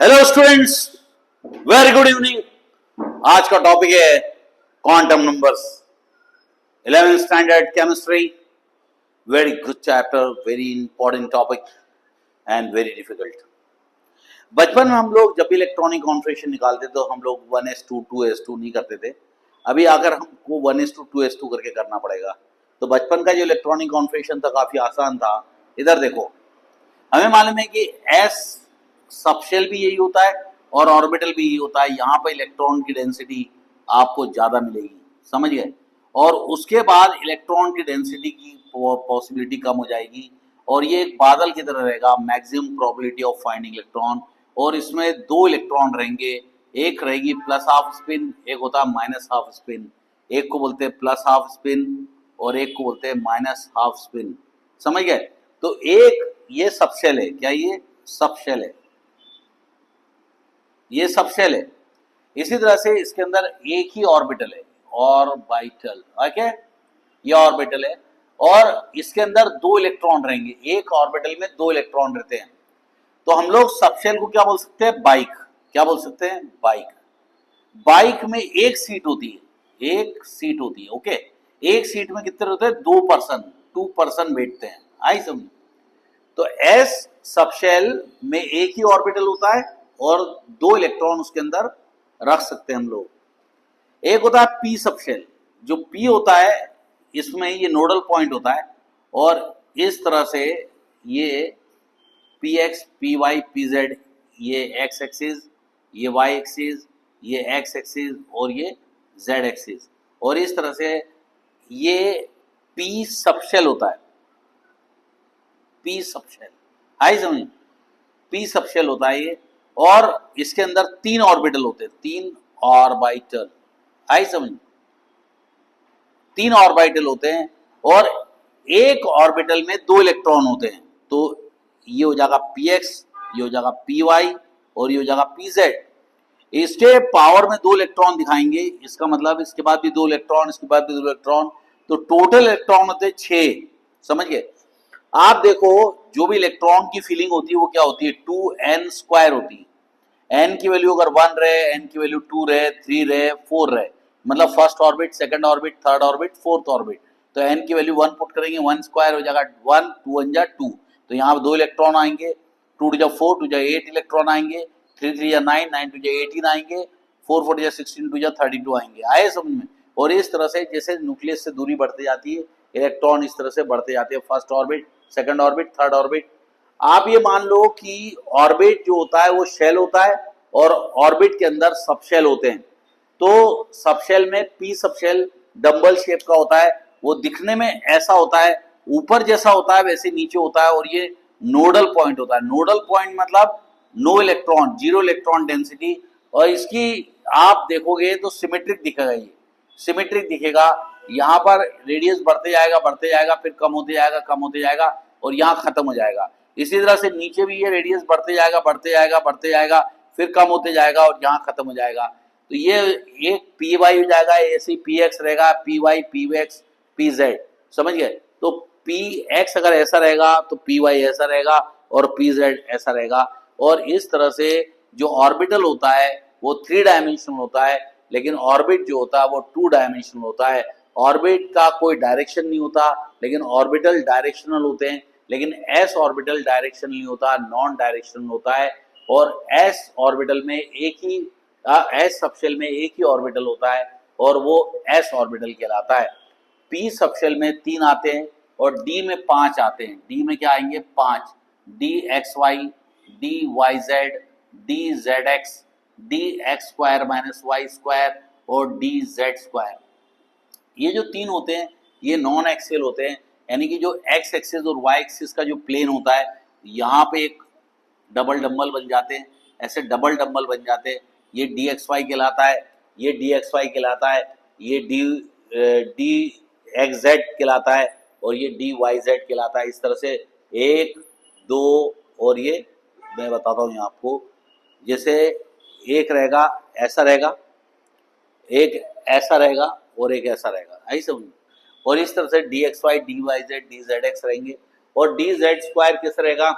Hello students, very good evening. आज का topic है quantum numbers, 11th standard chemistry. Very good chapter, very important topic and very difficult. बचपन में हम लोग जब भी इलेक्ट्रॉनिक कॉन्फ़िगरेशन निकालते तो हम लोग 1s2 2s2 नहीं करते थे। अभी अगर हमको 1s2 2s2 करके करना पड़ेगा। तो बचपन का जो इलेक्ट्रॉनिक कॉन्फ़िगरेशन था काफी आसान था। इधर देखो, हमें मालूम है कि एस सबशेल भी यही होता है और ऑर्बिटल भी यही होता है। यहाँ पर इलेक्ट्रॉन की डेंसिटी आपको ज्यादा मिलेगी, समझ गए। और उसके बाद इलेक्ट्रॉन की डेंसिटी की पॉसिबिलिटी कम हो जाएगी और ये एक बादल की तरह रहेगा, maximum probability of finding electron. और इसमें दो इलेक्ट्रॉन रहेंगे, एक रहेगी प्लस हाफ स्पिन, एक होता है माइनस हाफ स्पिन। एक को बोलते हैं प्लस हाफ स्पिन और एक को बोलते हैं माइनस हाफ स्पिन, समझ गए। तो एक ये सबशेल है, क्या ये सबशेल है, ये सबशेल है। इसी तरह से इसके अंदर एक ही ऑर्बिटल है, ऑर्बिटल, ओके, ये ऑर्बिटल है और इसके अंदर दो इलेक्ट्रॉन रहेंगे, एक ऑर्बिटल में दो इलेक्ट्रॉन रहते हैं। तो हम लोग सबशेल को क्या बोल सकते हैं, बाइक। क्या बोल सकते हैं, बाइक। बाइक में एक सीट होती है, एक सीट होती है, ओके। एक सीट में कितने होते हैं, 2 पर्सन, 2 पर्सन बैठते हैं, आई समझ। तो एस सबशेल में एक ही ऑर्बिटल होता है और दो इलेक्ट्रॉन उसके अंदर रख सकते हैं हम लोग। एक होता है पी सबशेल, जो पी होता है इसमें ये नोडल पॉइंट होता है और इस तरह से ये P X P Y P Z, ये एक्स एक्सिस, ये वाई एक्सिस, ये एक्स एक्सिस और ये जेड एक्सिस, और इस तरह से ये पी सबशेल होता है, पी सबशेल, हाई समझ, पी सबशेल होता है ये। और इसके अंदर तीन ऑर्बिटल होते हैं, तीन ऑर्बिटल, आई समझ, तीन ऑर्बिटल होते हैं और एक ऑर्बिटल में दो इलेक्ट्रॉन होते हैं। तो ये हो जाएगा पी एक्स, ये हो जाएगा पी वाई और ये हो जाएगा पी जेड। इसके पावर में दो इलेक्ट्रॉन दिखाएंगे, इसका मतलब इसके बाद भी दो इलेक्ट्रॉन, इसके बाद भी दो इलेक्ट्रॉन, तो टोटल इलेक्ट्रॉन होते हैं 6, समझ गए। आप देखो, जो भी इलेक्ट्रॉन की फीलिंग होती है वो क्या होती है, 2n² होती है। n की वैल्यू अगर 1 रहे, n की वैल्यू 2 रहे, 3 रहे, 4 रहे, मतलब first orbit, second orbit, third orbit, fourth orbit, तो n की वैल्यू 1 पुट करेंगे, 1² हो जाएगा 1, 2 1 जा 2, तो यहाँ दो इलेक्ट्रॉन आएंगे, 2 2 जा 4, 2 जा 8 इलेक्ट्रॉन आएंगे, 3 3 जा 9, 9 2 जा 18 आएंगे, 4 4 जा 16, 2 जा 32 आएंगे, आए समझ में। और इस तरह से जैसे न्यूक्लियस से दूरी बढ़ती जाती है, इलेक्ट्रॉन इस तरह से बढ़ते जाते हैं, first orbit, second orbit, third orbit. आप ये मान लो कि ऑर्बिट जो होता है वो शेल होता है और ऑर्बिट के अंदर सबशेल होते हैं। तो सबशेल में पी सबशेल डंबल शेप का होता है, वो दिखने में ऐसा होता है, ऊपर जैसा होता है वैसे नीचे होता है, और ये नोडल पॉइंट होता है। नोडल पॉइंट मतलब no electron, zero electron density, और इसकी आप देखोगे तो सिमेट्रिक दिखेगा, ये सिमेट्रिक दिखेगा। यहाँ पर रेडियस बढ़ते जाएगा, फिर कम होते जाएगा, कम होते जाएगा और यहाँ खत्म हो जाएगा। इसी तरह से नीचे भी ये रेडियस बढ़ते जाएगा, फिर कम होते जाएगा और यहाँ खत्म हो जाएगा। तो ये एक पी वाई हो जाएगा, ऐसे पी एक्स रहेगा, P Y P X P Z, समझ गए। तो पी एक्स अगर ऐसा रहेगा तो पी वाई ऐसा रहेगा और पी जेड ऐसा रहेगा। और इस तरह से जो ऑर्बिटल होता है वो 3 डायमेंशनल होता है, लेकिन ऑर्बिट जो होता है वो 2 डायमेंशनल होता है। ऑर्बिट का कोई डायरेक्शन नहीं होता, लेकिन ऑर्बिटल डायरेक्शनल होते हैं, लेकिन एस ऑर्बिटल डायरेक्शनल नहीं होता, नॉन डायरेक्शनल होता है। और एस ऑर्बिटल में एक ही एस सबशेल में एक ही ऑर्बिटल होता है और वो एस ऑर्बिटल कहलाता है। पी सबशेल में 3 आते हैं और डी में 5 आते हैं। डी में क्या आएंगे, 5, D X Y, D Y Z, D Z X, D X square minus Y square और डी जेड स्क्वायर। ये जो 3 होते हैं ये नॉन एक्सियल होते हैं, यानी कि जो एक्स एक्सिस और वाई एक्सिस का जो प्लेन होता है, यहाँ पे एक डबल डम्बल बन जाते हैं, ऐसे डबल डम्बल बन जाते हैं। ये डी एक्स वाई कहलाता है, ये डी एक्स वाई कहलाता है, ये डी एक्स जेड कहलाता है और ये डी वाई जेड कहलाता है। इस तरह से 1 2 और ये मैं बताता हूँ आपको, जैसे एक रहेगा ऐसा रहेगा, एक ऐसा रहेगा और एक ऐसा रहेगा, आई समझ। और इस तरह से D X Y D Y Z D Z X रहेंगे और डी जेड स्क्वायर कैसे रहेगा,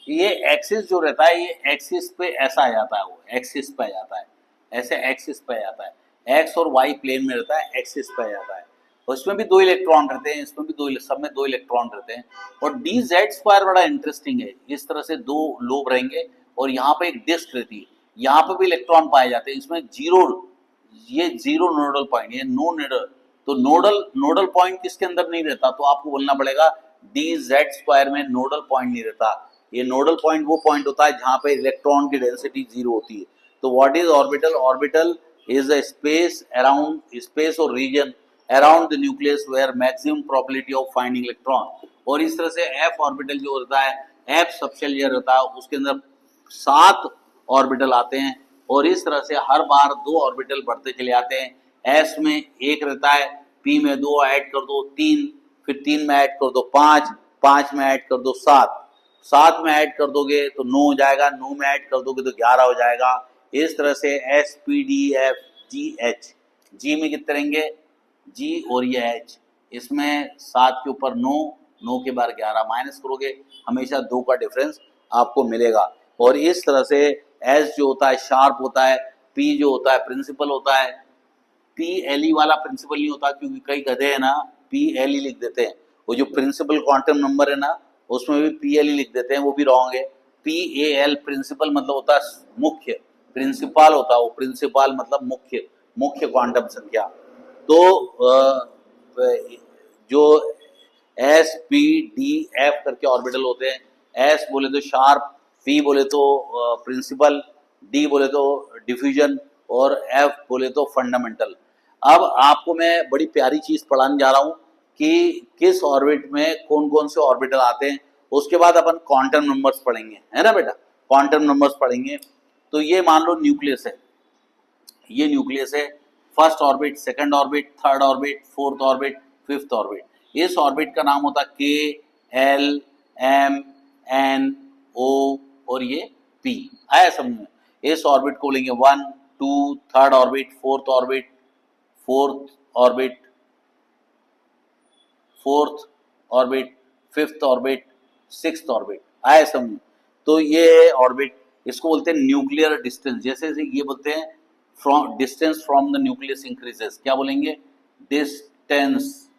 ये एक्सिस जो रहता है, ये एक्सिस पे ऐसा आ जाता है, वो एक्सिस पे आ जाता है, ऐसे एक्सिस पे आ जाता है, एक्स और वाई प्लेन में रहता है, एक्सिस पे आ जाता है। और इसमें भी दो इलेक्ट्रॉन रहते हैं, इसमें भी सब में दो इलेक्ट्रॉन रहते हैं। और डी जेड स्क्वायर बड़ा इंटरेस्टिंग है, इस तरह से दो लोब रहेंगे और यहाँ पे एक डिस्क रहती है, यहाँ पे भी इलेक्ट्रॉन पाए जाते हैं। इसमें जीरो, ये जीरो नोडल पॉइंट, ये नो नोडल, तो नोडल नोडल पॉइंट किसके अंदर नहीं रहता, तो आपको बोलना पड़ेगा डी जेड स्क्वायर में नोडल पॉइंट नहीं रहता। ये नोडल पॉइंट वो पॉइंट होता है जहां पे इलेक्ट्रॉन की डेंसिटी जीरो होती है। तो what is orbital? Orbital is a space around, space और region around the nucleus where maximum probability of finding electron. और इस तरह से एफ ऑर्बिटल जो होता है, एफ सबशेलियर होता है, उसके अंदर 7 ऑर्बिटल आते हैं और इस तरह से हर बार 2 ऑर्बिटल बढ़ते चले आते हैं। एस में 1 रहता है, पी में 2 ऐड कर दो 3, फिर 3 में ऐड कर दो 5, 5 में ऐड कर दो 7, 7 में ऐड कर दोगे तो 9 हो जाएगा, 9 में ऐड कर दोगे तो 11 हो जाएगा। इस तरह से S P D F G H, G में कितने रहेंगे, जी और ये एच, इसमें 7 के ऊपर 9, 9 के बाद 11 माइनस करोगे, हमेशा 2 का डिफरेंस आपको मिलेगा। और इस तरह से एस जो होता है शार्प होता है, पी जो होता है प्रिंसिपल होता है। पी एल ई वाला प्रिंसिपल नहीं होता, क्योंकि कई गधे हैं ना पी एल ई लिख देते हैं, वो जो प्रिंसिपल क्वांटम नंबर है ना उसमें भी पी एल ई लिख देते हैं, वो भी रॉन्ग है। पी ए एल प्रिंसिपल मतलब होता है मुख्य, प्रिंसिपल होता है वो, प्रिंसिपल मतलब मुख्य, मुख्य क्वांटम संख्या। तो जो एस पी डी एफ करके ऑर्बिटल होते हैं, एस बोले तो शार्प, पी बोले तो प्रिंसिपल, डी बोले तो डिफ्यूजन और एफ बोले तो फंडामेंटल। अब आपको मैं बड़ी प्यारी चीज पढ़ाने जा रहा हूँ कि किस ऑर्बिट में कौन कौन से ऑर्बिटल आते हैं। उसके बाद अपन क्वांटम नंबर्स पढ़ेंगे, है ना बेटा, क्वांटम नंबर्स पढ़ेंगे। तो ये मान लो न्यूक्लियस है, ये न्यूक्लियस है, first orbit, second orbit, third orbit, fourth orbit, fifth orbit. इस ऑर्बिट का नाम होता है के, एल, एम, एन, ओ और ये पी। आया समझ में? इस ऑर्बिट को लेंगे 1, 2, third orbit, fourth orbit, fourth orbit, fourth orbit, fifth orbit, sixth orbit. आया समझ में? तो ये ऑर्बिट, इसको बोलते हैं न्यूक्लियर डिस्टेंस। जैसे ये बोलते हैं from distance from the nucleus increases, क्या बोलेंगे? Distance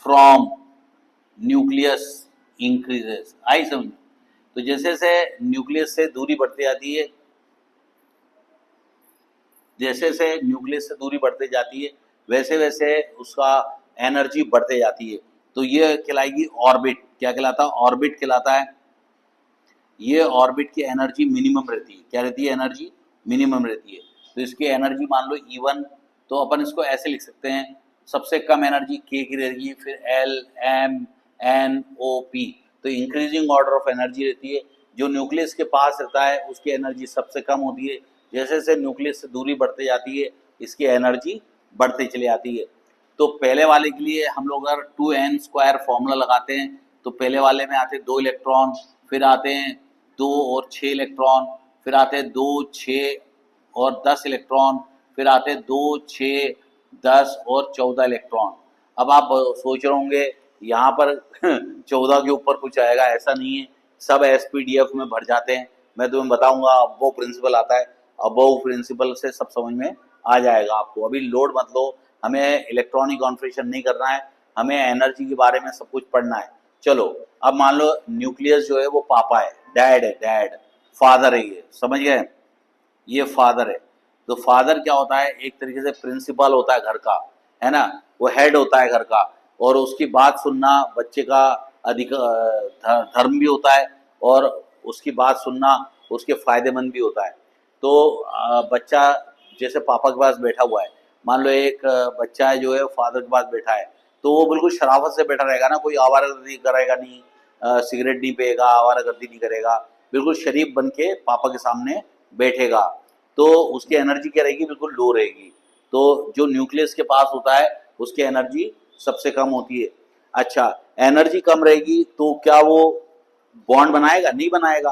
from nucleus increases. आई समझ? तो जैसे से न्यूक्लियस से दूरी बढ़ती जाती है, जैसे से न्यूक्लियस से दूरी बढ़ती जाती है, वैसे वैसे उसका एनर्जी बढ़ते जाती है। तो ये कहलाएगी ऑर्बिट। क्या कहलाता है? ऑर्बिट कहलाता है। ये ऑर्बिट की एनर्जी मिनिमम रहती है। क्या रहती है? एनर्जी मिनिमम रहती है। तो इसकी एनर्जी मान लो E1, तो अपन इसको ऐसे लिख सकते हैं, सबसे कम एनर्जी K की रहेगी, फिर L, M, N, O, P। तो इंक्रीजिंग ऑर्डर ऑफ एनर्जी रहती है। जो न्यूक्लियस के पास रहता है उसकी एनर्जी सबसे कम होती है। जैसे जैसे न्यूक्लियस से दूरी बढ़ती जाती है, इसकी एनर्जी बढ़ती चली जाती है। तो पहले वाले के लिए हम लोग अगर 2n² फॉर्मूला लगाते हैं, तो पहले वाले में आते हैं 2 इलेक्ट्रॉन, फिर आते हैं 2 और 6 इलेक्ट्रॉन, फिर आते हैं 2, 6 और 10 इलेक्ट्रॉन, फिर आते हैं 2, 6, 10 और 14 इलेक्ट्रॉन। अब आप सोच रहे होंगे यहाँ पर 14 के ऊपर कुछ आएगा, ऐसा नहीं है, सब SPDF में भर जाते हैं। मैं तुम्हें बताऊंगा, अबोव प्रिंसिपल आता है, अबोव प्रिंसिपल से सब समझ में आ जाएगा आपको। अभी लोड मत लो, हमें इलेक्ट्रॉनिक कॉन्फ़िगरेशन नहीं करना है, हमें एनर्जी के बारे में सब कुछ पढ़ना है। चलो, अब मान लो न्यूक्लियस जो है वो पापा है, डैड है, डैड, फादर है, ये समझ गए, ये फादर है। तो फादर क्या होता है? एक तरीके से प्रिंसिपल होता है घर का, है ना, वो हेड होता है घर का, और उसकी बात सुनना बच्चे का अधिक धर्म भी होता है, और उसकी बात सुनना उसके फायदेमंद भी होता है। तो बच्चा जैसे पापा के पास बैठा हुआ है, मान लो एक बच्चा है जो है फादर के पास बैठा है, तो वो बिल्कुल शराफत से बैठा रहेगा ना, कोई आवारागर्दी करेगा नहीं, सिगरेट नहीं पिएगा, आवारागर्दी नहीं करेगा, बिल्कुल शरीफ बन के पापा के सामने बैठेगा। तो उसकी एनर्जी क्या रहेगी? बिल्कुल लो रहेगी। तो जो न्यूक्लियस के पास होता है उसकी एनर्जी सबसे कम होती है। अच्छा, एनर्जी कम रहेगी तो क्या वो बॉन्ड बनाएगा? नहीं बनाएगा।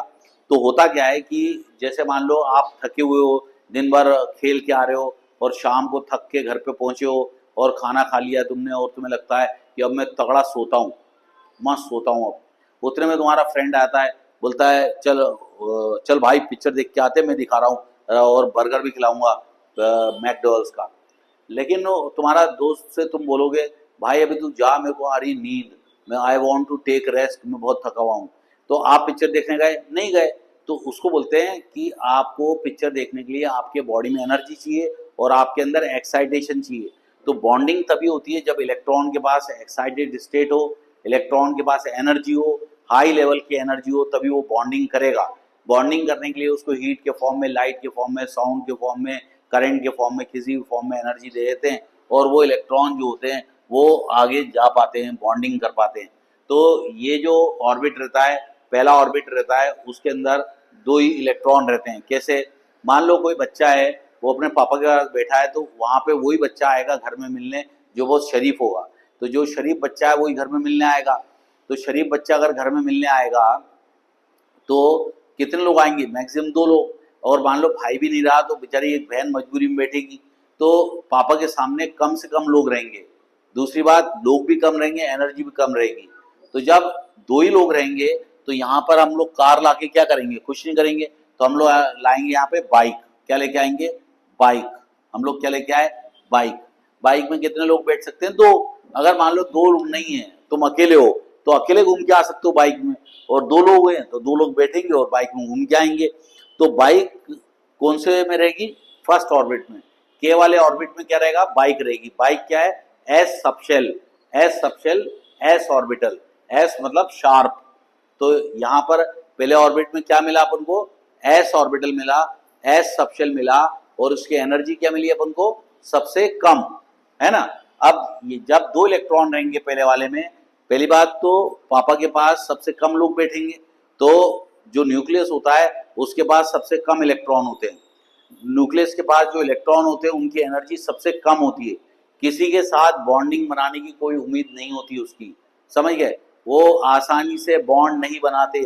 तो होता क्या है कि जैसे मान लो आप थके हुए हो, दिन भर खेल के आ रहे हो और शाम को थक के घर पे पहुंचे हो और खाना खा लिया तुमने, और तुम्हें लगता है कि अब मैं तगड़ा सोता हूँ, मस्त सोता हूँ। अब उतने में तुम्हारा फ्रेंड आता है बोलता है चल चल भाई पिक्चर देख के आते हैं, मैं दिखा रहा हूँ और बर्गर भी खिलाऊंगा मैकडॉनल्ड्स का। लेकिन तुम्हारा दोस्त से तुम बोलोगे भाई अभी तू जा, मेरे को आ रही नींद, मैं I want to take rest, मैं बहुत थका हुआ हूँ, तो आप पिक्चर देखने गए नहीं गए। तो उसको बोलते हैं कि आपको पिक्चर देखने के लिए आपके बॉडी में एनर्जी चाहिए और आपके अंदर एक्साइटेशन चाहिए। तो बॉन्डिंग तभी होती है जब इलेक्ट्रॉन के पास एक्साइटेड स्टेट हो, इलेक्ट्रॉन के पास एनर्जी हो, हाई लेवल की एनर्जी हो, तभी वो बॉन्डिंग करेगा। बॉन्डिंग करने के लिए उसको हीट के फॉर्म में, लाइट के फॉर्म में, साउंड के फॉर्म में, करंट के फॉर्म में, किसी भी फॉर्म में एनर्जी दे देते हैं और वो इलेक्ट्रॉन जो होते हैं वो आगे जा पाते हैं, बॉन्डिंग कर पाते हैं। तो ये जो ऑर्बिट रहता है, पहला ऑर्बिट रहता है, उसके अंदर दो ही इलेक्ट्रॉन रहते हैं। कैसे? मान लो कोई बच्चा है, वो अपने पापा के पास बैठा है, तो वहाँ पे वही बच्चा आएगा घर में मिलने जो बहुत शरीफ होगा। तो जो शरीफ बच्चा है वही घर में मिलने आएगा। तो शरीफ बच्चा अगर घर में मिलने आएगा तो कितने लोग आएंगे? मैक्सिमम 2 लोग। और मान लो भाई भी नहीं रहा तो बेचारी एक बहन मजबूरी में बैठेगी, तो पापा के सामने कम से कम लोग रहेंगे। दूसरी बात, लोग भी कम रहेंगे, एनर्जी भी कम रहेगी। तो जब 2 ही लोग रहेंगे तो यहाँ पर हम लोग कार लाके क्या करेंगे? कुछ नहीं करेंगे। तो हम लोग लाएंगे यहाँ पे बाइक। क्या लेके आएंगे? बाइक। हम लोग क्या लेके आए? बाइक। बाइक में कितने लोग बैठ सकते हैं? 2। अगर मान लो 2 लोग नहीं है, तुम अकेले हो, तो अकेले घूम के आ सकते हो बाइक में, और 2 लोग हैं तो 2 लोग बैठेंगे और बाइक में घूम के आएंगे। तो बाइक कौन से में रहेगी? फर्स्ट ऑर्बिट में। के वाले ऑर्बिट में क्या रहेगा? बाइक रहेगी। बाइक क्या है? S subshell. S subshell, S orbital. S मतलब शार्प। तो यहाँ पर पहले ऑर्बिट में क्या मिला अपन को? एस ऑर्बिटल मिला, एस सबशेल मिला, और उसकी एनर्जी क्या मिली अपन को? सबसे कम, है ना। अब ये जब 2 इलेक्ट्रॉन रहेंगे पहले वाले में, पहली बात तो पापा के पास सबसे कम लोग बैठेंगे, तो जो न्यूक्लियस होता है उसके पास सबसे कम इलेक्ट्रॉन होते हैं। न्यूक्लियस के पास जो इलेक्ट्रॉन होते हैं उनकी एनर्जी सबसे कम होती है। किसी के साथ बॉन्डिंग बनाने की कोई उम्मीद नहीं होती उसकी, समझ गए। वो आसानी से बॉन्ड नहीं बनाते,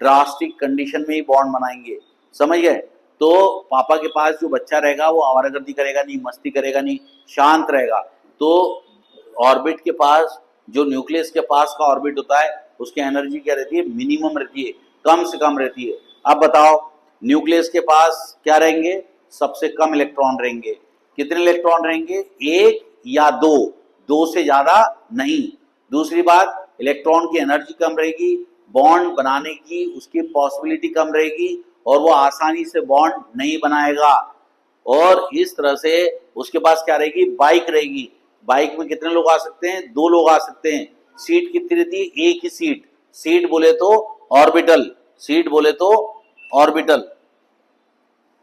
ड्रास्टिक कंडीशन में ही बॉन्ड बनाएंगे, समझ गए। तो पापा के पास जो बच्चा रहेगा वो आवारागर्दी करेगा नहीं, मस्ती करेगा नहीं, शांत रहेगा। तो ऑर्बिट के पास, जो न्यूक्लियस के पास का ऑर्बिट होता है, उसकी एनर्जी क्या रहती है? मिनिमम रहती है, कम से कम रहती है। अब बताओ, न्यूक्लियस के पास क्या रहेंगे? सबसे कम इलेक्ट्रॉन रहेंगे। कितने इलेक्ट्रॉन रहेंगे? 1 या 2, 2 से ज्यादा नहीं। दूसरी बात, इलेक्ट्रॉन की एनर्जी कम रहेगी, बॉन्ड बनाने की उसकी पॉसिबिलिटी कम रहेगी, और वो आसानी से बॉन्ड नहीं बनाएगा। और इस तरह से उसके पास क्या रहेगी? बाइक रहेगी। बाइक में कितने लोग आ सकते हैं? 2 लोग आ सकते हैं। सीट कितनी रहती है? एक ही सीट। सीट बोले तो ऑर्बिटल, सीट बोले तो ऑर्बिटल,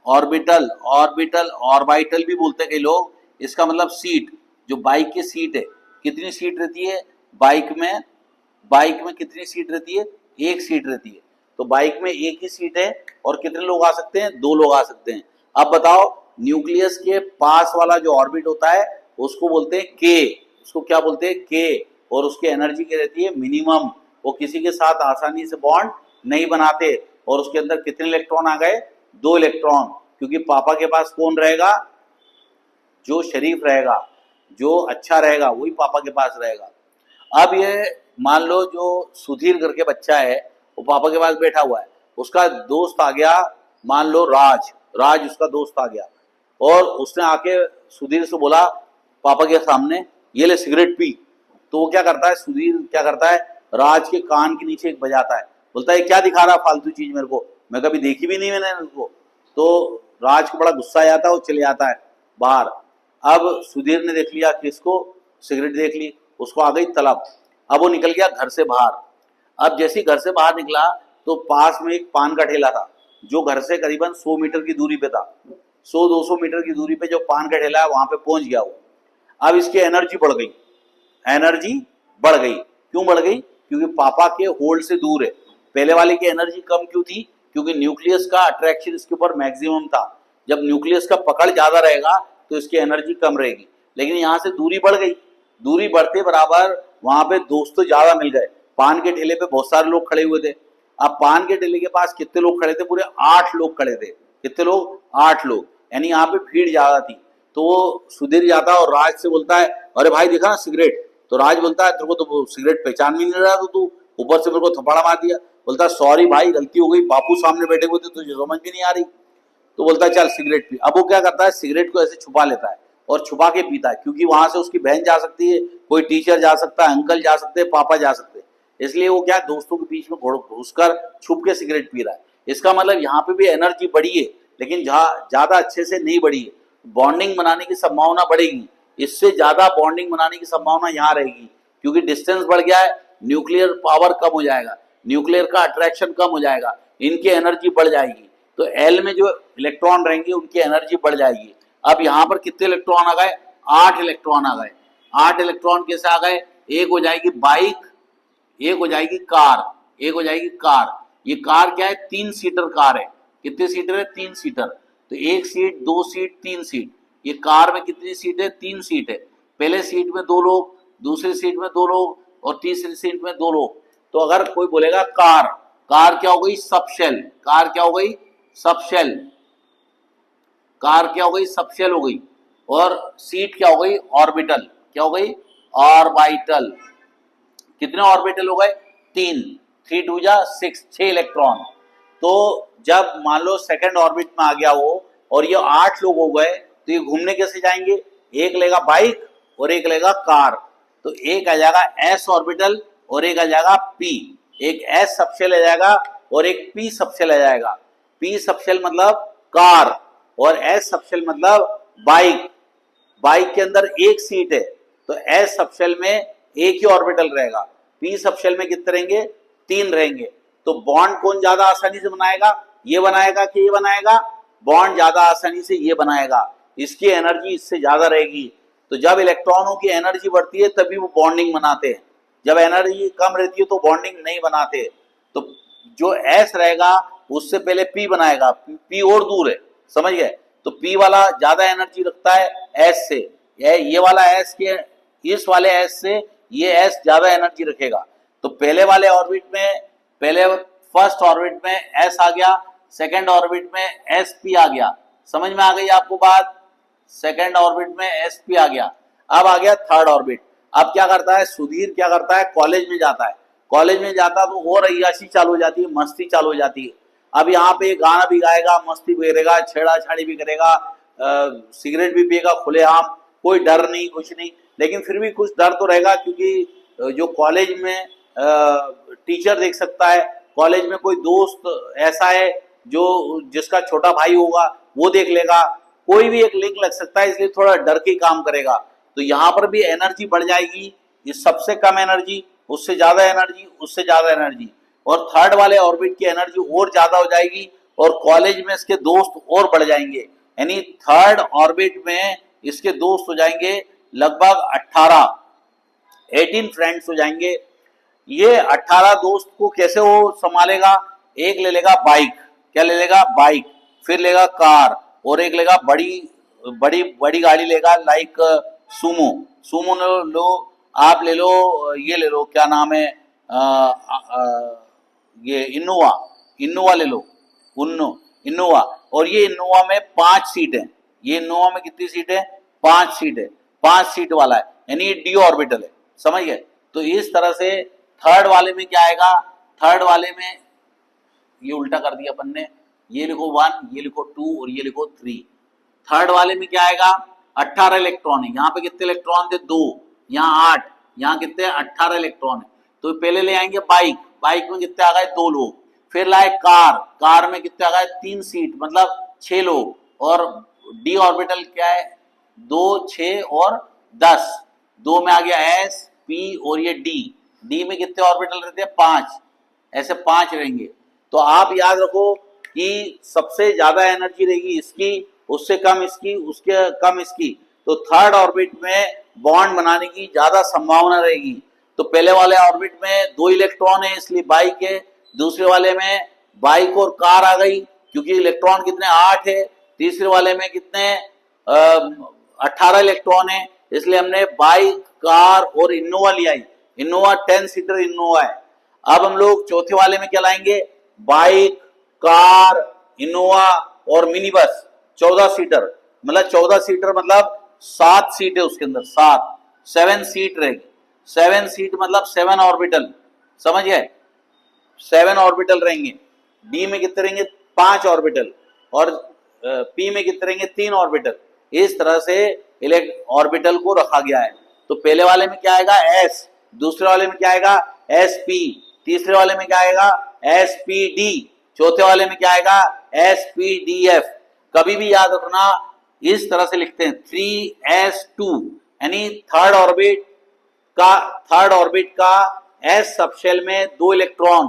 ऑर्बिटल, ऑर्बिटल, ऑर्बिटल भी बोलते हैं कई लोग। इसका मतलब सीट, जो बाइक की सीट है, कितनी सीट रहती है बाइक में? बाइक में कितनी सीट रहती है? 1 सीट रहती है। तो बाइक में 1 ही सीट है, और कितने लोग आ सकते हैं? 2 लोग आ सकते हैं। अब बताओ, न्यूक्लियस के पास वाला जो ऑर्बिट होता है उसको बोलते हैं के। उसको क्या बोलते हैं? के। और उसकी एनर्जी क्या रहती है? मिनिमम। वो किसी के साथ आसानी से बॉन्ड नहीं बनाते। और उसके अंदर कितने इलेक्ट्रॉन आ गए? 2 इलेक्ट्रॉन। क्योंकि पापा के पास कौन रहेगा? जो शरीफ रहेगा, जो अच्छा रहेगा, वही पापा के पास रहेगा। अब ये मान लो जो सुधीर करके बच्चा है, वो पापा के पास बैठा हुआ है, उसका दोस्त आ गया, मान लो राज, राज उसका दोस्त आ गया, और उसने आके सुधीर से बोला पापा के सामने, ये ले सिगरेट पी। तो वो क्या करता है? सुधीर क्या करता है? राज के कान के नीचे एक बजाता है, बोलता है क्या दिखा रहा फालतू चीज मेरे को, मैं कभी देखी भी नहीं मैंने उसको। तो राज को बड़ा गुस्सा आ जाता है, वो चले जाता है बाहर। अब सुधीर ने देख लिया कि इसको सिगरेट देख ली, उसको आ गई तलब। अब वो निकल गया घर से बाहर। अब जैसे ही घर से बाहर निकला तो पास में एक पान का ठेला था, जो घर से करीबन 100 मीटर की दूरी पे था। 100-200 मीटर की दूरी पे जो पान का ठेला है वहां पे पहुंच गया वो। अब इसकी एनर्जी बढ़ गई, एनर्जी बढ़ गई। क्यों बढ़ गई? क्योंकि पापा के होल्ड से दूर है। पहले वाले की एनर्जी कम क्यों थी? क्योंकि न्यूक्लियस का अट्रैक्शन इसके ऊपर मैक्सिमम था। जब न्यूक्लियस का पकड़ ज्यादा रहेगा तो इसकी एनर्जी कम रहेगी। लेकिन यहाँ से दूरी बढ़ गई, दूरी बढ़ते बराबर वहां पे दोस्त ज्यादा मिल गए। पान के ठेले पे बहुत सारे लोग खड़े हुए थे। अब पान के ठेले के पास कितने लोग खड़े थे? पूरे 8 लोग खड़े थे। कितने लोग? 8 लोग। यानी यहाँ पे भीड़ ज्यादा थी। तो वो सुधीर जाता और राज से बोलता है, अरे भाई देखा ना सिगरेट। तो राज बोलता है, तेरे को तो सिगरेट पहचान भी नहीं रहा, तो तू ऊपर से मेरे को थप्पड़ मार दिया। बोलता सॉरी भाई गलती हो गई, बापू सामने बैठे हुए थे तुझे समझ भी नहीं आ रही। तो बोलता है चल सिगरेट पी। अब वो क्या करता है, सिगरेट को ऐसे छुपा लेता है और छुपा के पीता है, क्योंकि वहां से उसकी बहन जा सकती है, कोई टीचर जा सकता है, अंकल जा सकते हैं, पापा जा सकते हैं, इसलिए वो क्या दोस्तों के बीच में घुसकर छुप के सिगरेट पी रहा है। इसका मतलब यहाँ पे भी एनर्जी बढ़ी है, लेकिन ज्यादा अच्छे से नहीं बढ़ी है। बॉन्डिंग बनाने की संभावना बढ़ेगी, इससे ज्यादा बॉन्डिंग बनाने की संभावना यहाँ रहेगी, क्योंकि डिस्टेंस बढ़ गया है, न्यूक्लियर पावर कम हो जाएगा, न्यूक्लियर का अट्रैक्शन कम हो जाएगा, इनकी एनर्जी बढ़ जाएगी। तो एल में जो इलेक्ट्रॉन रहेंगे उनकी एनर्जी बढ़ जाएगी। अब यहाँ पर कितने इलेक्ट्रॉन आ गए, 8 इलेक्ट्रॉन आ गए। 8 इलेक्ट्रॉन कैसे आ गए, एक हो जाएगी बाइक, एक हो जाएगी कार, एक हो जाएगी कार। ये कार क्या है, 3 सीटर कार है। कितने सीटर है, 3 सीटर। तो 1 सीट, 2 सीट, 3 सीट। ये कार में कितनी सीट है, 3 सीट है। पहले सीट में 2 लोग, दूसरी सीट में 2 लोग और तीसरी सीट में 2 लोग। तो अगर कोई बोलेगा कार, कार क्या हो गई, सबशेल। कार क्या हो गई, सबशेल। कार क्या हो गई, सबशेल हो गई। और सीट क्या हो गई, ऑर्बिटल। क्या हो गई, ऑर्बिटल। कितने ऑर्बिटल हो गए, 3। 3 2 जा 6, 6 इलेक्ट्रॉन। तो जब मान लो सेकंड ऑर्बिट में आ गया वो और ये 8 लोग हो गए, तो ये घूमने कैसे जाएंगे, एक लेगा बाइक और एक लेगा कार। तो एक आ जाएगा एस ऑर्बिटल और एक आ जाएगा पी। एक एस सबशेल आ जाएगा और एक पी सबशेल आ जाएगा। पी सबशेल मतलब कार और एस सबशेल मतलब बाइक। बाइक के अंदर एक सीट है, तो एस सबशेल में एक ही ऑर्बिटल रहेगा, पी सबशेल में कितने रहेंगे, 3 रहेंगे। तो बॉन्ड कौन ज्यादा आसानी से बनाएगा, ये बनाएगा कि ये बनाएगा, बॉन्ड ज्यादा आसानी से ये बनाएगा, इसकी एनर्जी इससे ज्यादा रहेगी। तो जब इलेक्ट्रॉनों की एनर्जी बढ़ती है तभी वो बॉन्डिंग बनाते हैं, जब एनर्जी कम रहती है तो बॉन्डिंग नहीं बनाते। तो जो एस रहेगा उससे पहले पी बनाएगा, पी और दूर है, समझ गए। तो पी वाला ज्यादा एनर्जी रखता है एस से, ये वाला एस के, इस वाले एस से ये एस ज्यादा एनर्जी रखेगा। तो पहले वाले ऑर्बिट में, पहले फर्स्ट ऑर्बिट में एस आ गया, सेकंड ऑर्बिट में एस पी आ गया। समझ में आ गई आपको बात, सेकंड ऑर्बिट में एस पी आ गया। अब आ गया थर्ड ऑर्बिट। अब क्या करता है सुधीर, क्या करता है, कॉलेज में जाता है। कॉलेज में जाता तो और अय्याशी चालू हो जाती है, मस्ती चालू हो जाती है। अब यहाँ पे गाना भी गाएगा, मस्ती भी करेगा, छेड़ाछाड़ी भी करेगा, सिगरेट भी पिएगा खुलेआम, कोई डर नहीं कुछ नहीं। लेकिन फिर भी कुछ डर तो रहेगा, क्योंकि जो कॉलेज में टीचर देख सकता है, कॉलेज में कोई दोस्त ऐसा है जो जिसका छोटा भाई होगा वो देख लेगा, कोई भी एक लिंक लग सकता है, इसलिए थोड़ा डर के काम करेगा। तो यहाँ पर भी एनर्जी बढ़ जाएगी, ये सबसे कम एनर्जी, उससे ज्यादा एनर्जी, उससे ज्यादा एनर्जी, और थर्ड वाले ऑर्बिट की एनर्जी और ज्यादा हो जाएगी, और कॉलेज में इसके दोस्त और बढ़ जाएंगे। यानी थर्ड ऑर्बिट में इसके दोस्त हो जाएंगे लगभग 18 फ्रेंड्स हो जाएंगे। ये 18 दोस्त को कैसे वो संभालेगा, एक ले लेगा बाइक, क्या ले लेगा, बाइक, फिर लेगा कार, और एक लेगा बड़ी बड़ी बड़ी गाड़ी लेगा, लाइक सुमो। सुमो लो, आप ले लो, ये ले लो, क्या नाम है, ये इनोवा, इनोवा ले लो, इनोवा। और ये इनोवा में 5 सीट है, ये इनोवा में कितनी सीट है, 5 सीट है, 5 सीट वाला है, यानी डी ऑर्बिटल है, समझ गए। तो इस तरह से थर्ड वाले में क्या आएगा, थर्ड वाले में ये उल्टा कर दिया अपन ने, ये लिखो 1, ये लिखो 2 और ये लिखो 3। थर्ड वाले में क्या आएगा, 18 इलेक्ट्रॉन है। यहाँ पे कितने इलेक्ट्रॉन थे, 2, यहाँ 8, यहाँ कितने 18 इलेक्ट्रॉन है। तो पहले ले आएंगे बाइक, बाइक में कितने आ गए, 2 लोग। फिर लाए कार, कार में कितने आ गए, 3 सीट मतलब 6 लोग। और डी ऑर्बिटल क्या है, 2, 6 और 10, 2 में आ गया एस, पी और ये डी। डी में कितने ऑर्बिटल रहते हैं, 5, ऐसे 5 रहेंगे। तो आप याद रखो कि सबसे ज्यादा एनर्जी रहेगी इसकी, उससे कम इसकी, उसके कम इसकी। तो थर्ड ऑर्बिट में बॉन्ड बनाने की ज्यादा संभावना रहेगी। तो पहले वाले ऑर्बिट में 2 इलेक्ट्रॉन है इसलिए बाइक है, दूसरे वाले में बाइक और कार आ गई क्योंकि इलेक्ट्रॉन कितने 8 है, तीसरे वाले में कितने 18 इलेक्ट्रॉन है, इसलिए हमने बाइक, कार और इनोवा लिया। इनोवा 10 सीटर इनोवा है। अब हम लोग चौथे वाले में क्या लाएंगे, बाइक, कार, इनोवा और मिनी बस 14 सीटर, मतलब 14 सीटर मतलब 7 सीट है उसके अंदर, 7 सीट रहेगी। 7 सीट मतलब 7 ऑर्बिटल, समझ गए। 7 ऑर्बिटल रहेंगे, डी में कितने रहेंगे 5 ऑर्बिटल, और पी में कितने रहेंगे 3 ऑर्बिटल। इस तरह से ऑर्बिटल को रखा गया है। तो पहले वाले में क्या आएगा एस, दूसरे वाले में क्या आएगा एस पी, तीसरे वाले में क्या आएगा एस पी डी, चौथे वाले में क्या आएगा एस पी डी एफ। कभी भी याद रखना इस तरह से लिखते हैं 3s2, यानी थर्ड ऑर्बिट का एस सबशेल में 2 इलेक्ट्रॉन,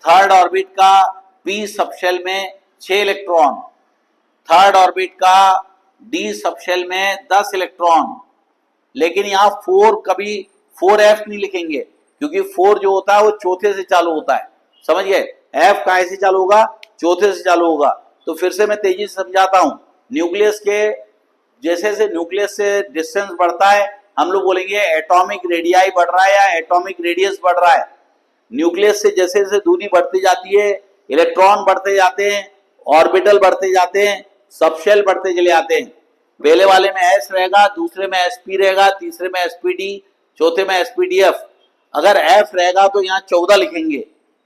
थर्ड ऑर्बिट का पी सबशेल में 6 इलेक्ट्रॉन, थर्ड ऑर्बिट का डी सबशेल में 10 इलेक्ट्रॉन। लेकिन यहां 4 कभी 4f नहीं लिखेंगे, क्योंकि 4 जो होता है वो चौथे से चालू होता है, समझ गए। f कहां से चालू होगा, चौथे से चालू होगा। तो फिर से मैं तेजी से समझाता हूं, न्यूक्लियस के जैसे से न्यूक्लियस से डिस्टेंस बढ़ता है, हम लोग बोलेंगे एटॉमिक रेडियाई बढ़ रहा है या एटॉमिक रेडियस बढ़ रहा है। न्यूक्लियस से जैसे जैसे दूरी बढ़ती जाती है, इलेक्ट्रॉन बढ़ते जाते हैं, ऑर्बिटल बढ़ते जाते हैं, सबशेल बढ़ते चले जाते हैं। पहले वाले में एस रहेगा, दूसरे में एसपी रहेगा, तीसरे में एसपीडी, चौथे में एसपीडीएफ। अगर एफ रहेगा तो यहाँ 14 लिखेंगे,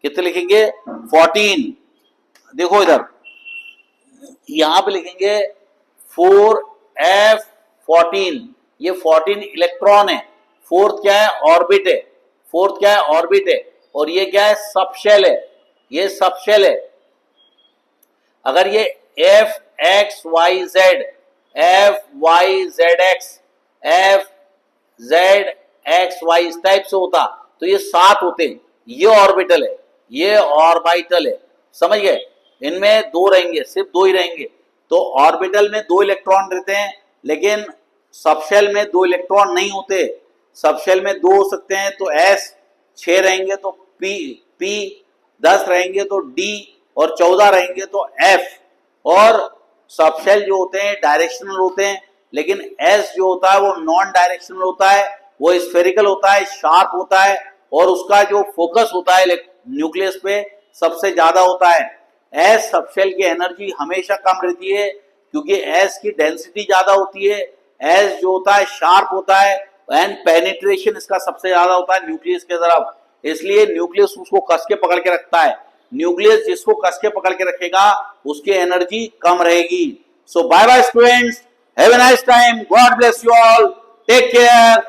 कितने लिखेंगे 14। देखो इधर यहां पे लिखेंगे 4f14, ये 14 इलेक्ट्रॉन है, फोर्थ क्या है ऑर्बिट है, फोर्थ क्या है ऑर्बिट है, और ये क्या है सबशेल है, ये सबशेल है। अगर ये F X Y Z, F Y Z X, F Z X Y इस टाइप से होता तो ये 7 होते हैं, ये ऑर्बिटल है, ये ऑर्बिटल है, समझ गए। इनमें 2 रहेंगे, सिर्फ 2 ही रहेंगे। तो ऑर्बिटल में 2 इलेक्ट्रॉन रहते हैं, लेकिन सबशेल में 2 इलेक्ट्रॉन नहीं होते। सबशेल में 2 हो सकते हैं, तो एस 6 रहेंगे तो पी 10 रहेंगे तो डी, और 14 रहेंगे तो एफ। और सबशेल जो होते हैं डायरेक्शनल होते हैं, लेकिन एस जो होता है वो नॉन डायरेक्शनल होता है, वो स्फेरिकल होता है, शार्प होता है, और उसका जो फोकस होता है न्यूक्लियस पे सबसे ज्यादा होता है। एस सबशेल की एनर्जी हमेशा कम रहती है, क्योंकि एस की डेंसिटी ज्यादा होती है। एस जो होता है शार्प होता है, एंड पेनिट्रेशन इसका सबसे ज्यादा होता है न्यूक्लियस के तरफ, इसलिए न्यूक्लियस उसको कस के पकड़ के रखता है। न्यूक्लियस जिसको कस के पकड़ के रखेगा उसकी एनर्जी कम रहेगी। So bye bye students, have a nice time, God bless you all, take care.